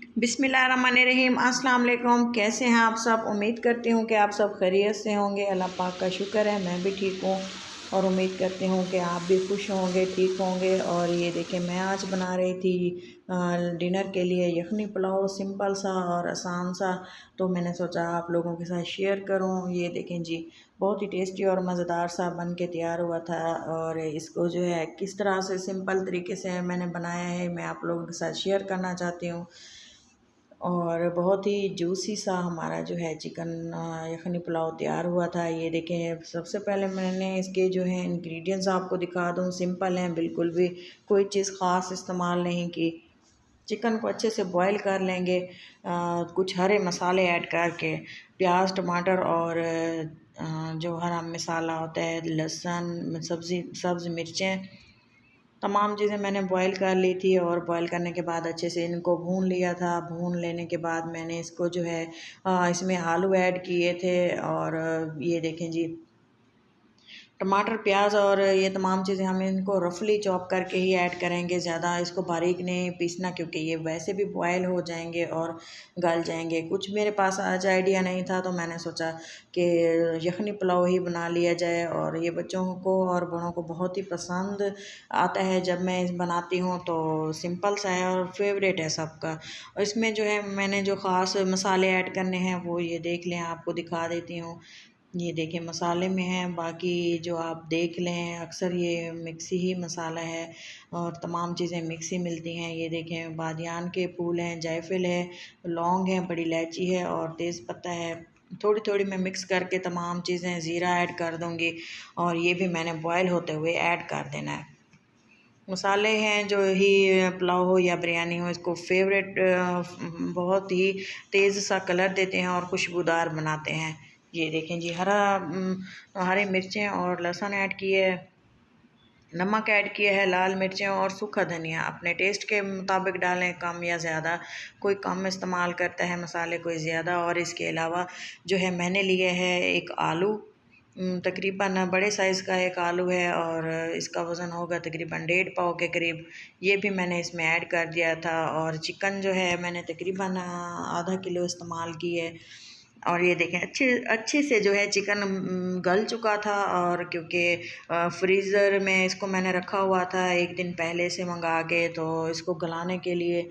बिस्मिल्लाहिर्रहमानिर्रहीम। अस्सलाम वालेकुम। कैसे हैं आप सब? उम्मीद करती हूँ कि आप सब खैरियत से होंगे। अल्लाह पाक का शुक्र है, मैं भी ठीक हूँ और उम्मीद करती हूँ कि आप भी खुश होंगे, ठीक होंगे। और ये देखें, मैं आज बना रही थी डिनर के लिए यखनी पुलाव, सिंपल सा और आसान सा। तो मैंने सोचा आप लोगों के साथ शेयर करूँ। ये देखें जी, बहुत ही टेस्टी और मज़ेदार सा बन के तैयार हुआ था। और इसको जो है किस तरह से सिंपल तरीके से मैंने बनाया है, मैं आप लोगों के साथ शेयर करना चाहती हूँ। और बहुत ही जूसी सा हमारा जो है चिकन यखनी पुलाव तैयार हुआ था। ये देखें, सबसे पहले मैंने इसके जो है इंग्रेडिएंट्स आपको दिखा दूँ। सिंपल हैं, बिल्कुल भी कोई चीज़ ख़ास इस्तेमाल नहीं की। चिकन को अच्छे से बॉईल कर लेंगे, कुछ हरे मसाले ऐड करके, प्याज, टमाटर और जो हरा मसाला होता है, लहसुन, सब्ज़ मिर्चें, तमाम चीज़ें मैंने बॉईल कर ली थी। और बॉईल करने के बाद अच्छे से इनको भून लिया था। भून लेने के बाद मैंने इसको जो है इसमें आलू ऐड किए थे। और ये देखें जी, टमाटर, प्याज और ये तमाम चीज़ें हम इनको रफली चॉप करके ही ऐड करेंगे, ज़्यादा इसको बारीक नहीं पीसना, क्योंकि ये वैसे भी बॉयल हो जाएंगे और गल जाएंगे। कुछ मेरे पास आज आइडिया नहीं था, तो मैंने सोचा कि यखनी पुलाव ही बना लिया जाए। और ये बच्चों को और बड़ों को बहुत ही पसंद आता है जब मैं बनाती हूँ, तो सिंपल सा है और फेवरेट है सबका। और इसमें जो है मैंने जो ख़ास मसाले ऐड करने हैं वो ये देख लें, आपको दिखा देती हूँ। ये देखिए मसाले में है, बाकी जो आप देख लें अक्सर ये मिक्सी ही मसाला है और तमाम चीज़ें मिक्सी मिलती हैं। ये देखें, बादियान के फूल हैं, जायफल है, लौंग है, बड़ी इलायची है और तेज़ पत्ता है। थोड़ी थोड़ी मैं मिक्स करके तमाम चीज़ें, ज़ीरा ऐड कर दूँगी और ये भी मैंने बॉयल होते हुए ऐड कर देना है। मसाले हैं जो ही पुलाव हो या बिरयानी हो, इसको फेवरेट बहुत ही तेज़ सा कलर देते हैं और खुशबूदार बनाते हैं। ये देखें जी, हरी मिर्चें और लहसुन ऐड किए है, नमक ऐड किया है, लाल मिर्चें और सूखा धनिया अपने टेस्ट के मुताबिक डालें, कम या ज़्यादा। कोई कम इस्तेमाल करता है मसाले, कोई ज़्यादा। और इसके अलावा जो है मैंने लिए है एक आलू, तकरीबन बड़े साइज़ का एक आलू है और इसका वज़न होगा तकरीबन 1.5 पाव के करीब। ये भी मैंने इसमें ऐड कर दिया था। और चिकन जो है मैंने तकरीबन आधा किलो इस्तेमाल की है। और ये देखें, अच्छे अच्छे से जो है चिकन गल चुका था। और क्योंकि फ्रीज़र में इसको मैंने रखा हुआ था एक दिन पहले से मंगा के, तो इसको गलाने के लिए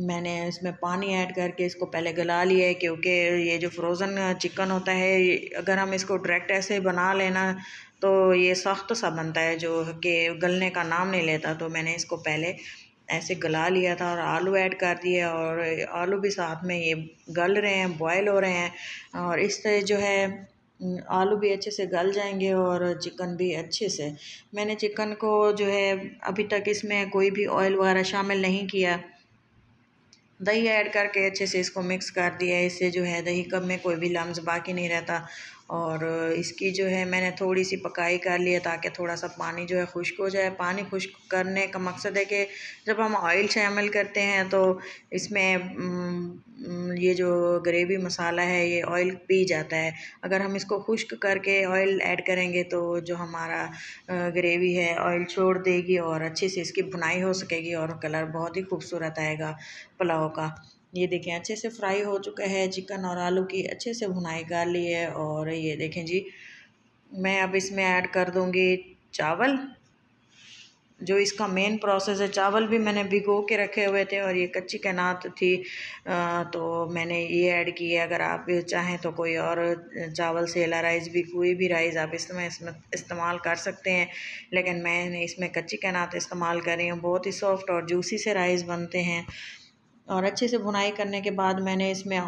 मैंने इसमें पानी ऐड करके इसको पहले गला लिया है। क्योंकि ये जो फ्रोज़न चिकन होता है, अगर हम इसको डायरेक्ट ऐसे बना लेना तो ये सख्त सा बनता है, जो कि गलने का नाम नहीं लेता। तो मैंने इसको पहले ऐसे गला लिया था और आलू ऐड कर दिए और आलू भी साथ में ये गल रहे हैं, बॉयल हो रहे हैं। और इससे जो है आलू भी अच्छे से गल जाएंगे और चिकन भी अच्छे से। मैंने चिकन को जो है अभी तक इसमें कोई भी ऑयल वगैरह शामिल नहीं किया, दही ऐड करके अच्छे से इसको मिक्स कर दिया है। इससे जो है दही कब में कोई भी लम्स बाकी नहीं रहता। और इसकी जो है मैंने थोड़ी सी पकाई कर ली है ताकि थोड़ा सा पानी जो है खुश्क हो जाए। पानी खुश्क करने का मकसद है कि जब हम ऑयल शामिल करते हैं तो इसमें ये जो ग्रेवी मसाला है ये ऑयल पी जाता है। अगर हम इसको खुश्क करके ऑयल ऐड करेंगे तो जो हमारा ग्रेवी है ऑयल छोड़ देगी और अच्छे से इसकी भुनाई हो सकेगी और कलर बहुत ही खूबसूरत आएगा पुलाव का। ये देखें, अच्छे से फ्राई हो चुका है चिकन और आलू की अच्छे से भुनाई कर ली है। और ये देखें जी, मैं अब इसमें ऐड कर दूंगी चावल। जो इसका मेन प्रोसेस है, चावल भी मैंने भिगो के रखे हुए थे और ये कच्ची कैनात थी, तो मैंने ये ऐड की है। अगर आप चाहें तो कोई और चावल, सेला राइस भी, कोई भी राइस आप इसमें इस्तेमाल कर सकते हैं, लेकिन मैंने इसमें कच्ची कैनात इस्तेमाल कर रही हूँ। बहुत ही सॉफ्ट और जूसी से राइस बनते हैं। और अच्छे से भुनाई करने के बाद मैंने इसमें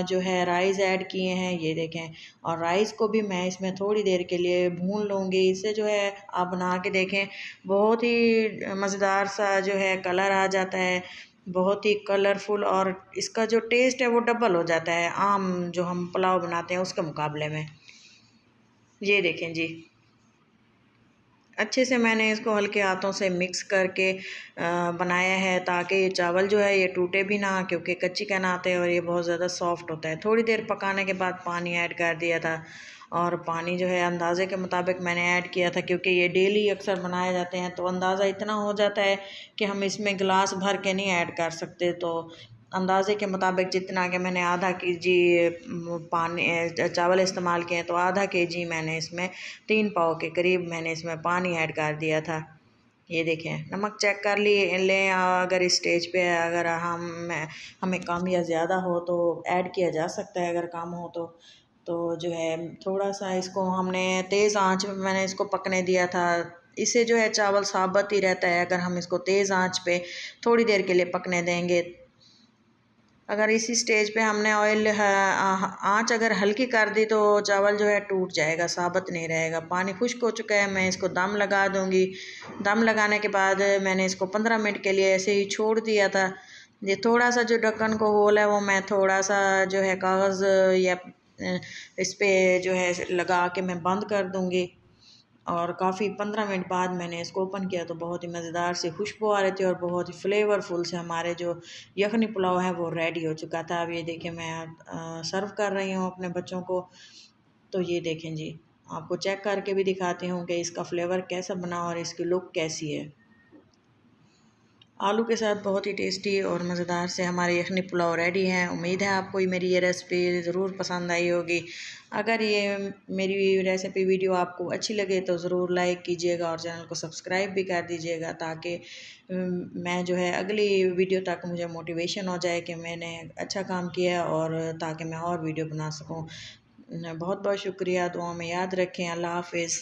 जो है राइस ऐड किए हैं, ये देखें। और राइस को भी मैं इसमें थोड़ी देर के लिए भून लूँगी। इससे जो है आप बना के देखें, बहुत ही मज़ेदार सा जो है कलर आ जाता है, बहुत ही कलरफुल। और इसका जो टेस्ट है वो डबल हो जाता है आम जो हम पुलाव बनाते हैं उसके मुकाबले में। ये देखें जी, अच्छे से मैंने इसको हल्के हाथों से मिक्स करके बनाया है ताकि ये चावल जो है ये टूटे भी ना, क्योंकि कच्ची कैनात है और ये बहुत ज़्यादा सॉफ्ट होता है। थोड़ी देर पकाने के बाद पानी ऐड कर दिया था और पानी जो है अंदाज़े के मुताबिक मैंने ऐड किया था, क्योंकि ये डेली अक्सर बनाए जाते हैं तो अंदाज़ा इतना हो जाता है कि हम इसमें गिलास भर के नहीं ऐड कर सकते। तो अंदाज़े के मुताबिक जितना कि मैंने आधा केजी पानी चावल इस्तेमाल किए तो आधा केजी मैंने इसमें 3 पाव के करीब मैंने इसमें पानी ऐड कर दिया था। ये देखें, नमक चेक कर लें, अगर इस स्टेज पे अगर हमें कम या ज़्यादा हो तो ऐड किया जा सकता है, अगर कम हो तो जो है थोड़ा सा इसको हमने तेज़ आंच में मैंने इसको पकने दिया था। इससे जो है चावल साबुत ही रहता है, अगर हम इसको तेज़ आंच पे थोड़ी देर के लिए पकने देंगे। अगर इसी स्टेज पे हमने ऑयल आंच अगर हल्की कर दी तो चावल जो है टूट जाएगा, साबुत नहीं रहेगा। पानी खुश्क हो चुका है, मैं इसको दम लगा दूंगी। दम लगाने के बाद मैंने इसको 15 मिनट के लिए ऐसे ही छोड़ दिया था। ये थोड़ा सा जो ढक्कन को होल है वो मैं थोड़ा सा जो है कागज़ या इस पर जो है लगा के मैं बंद कर दूँगी। और काफ़ी 15 मिनट बाद मैंने इसको ओपन किया तो बहुत ही मज़ेदार सी खुशबू आ रही थी और बहुत ही फ्लेवरफुल से हमारे जो यखनी पुलाव है वो रेडी हो चुका था। अब ये देखें, मैं सर्व कर रही हूँ अपने बच्चों को। तो ये देखें जी, आपको चेक करके भी दिखाती हूँ कि इसका फ्लेवर कैसा बना और इसकी लुक कैसी है। आलू के साथ बहुत ही टेस्टी और मज़ेदार से हमारे यखनी पुलाव रेडी हैं। उम्मीद है आपको मेरी ये रेसिपी ज़रूर पसंद आई होगी। अगर ये मेरी रेसिपी वीडियो आपको अच्छी लगे तो ज़रूर लाइक कीजिएगा और चैनल को सब्सक्राइब भी कर दीजिएगा, ताकि मैं जो है अगली वीडियो तक मुझे मोटिवेशन हो जाए कि मैंने अच्छा काम किया और ताकि मैं और वीडियो बना सकूँ। बहुत बहुत शुक्रिया, दुआ में याद रखें। अल्लाह हाफ़िज़।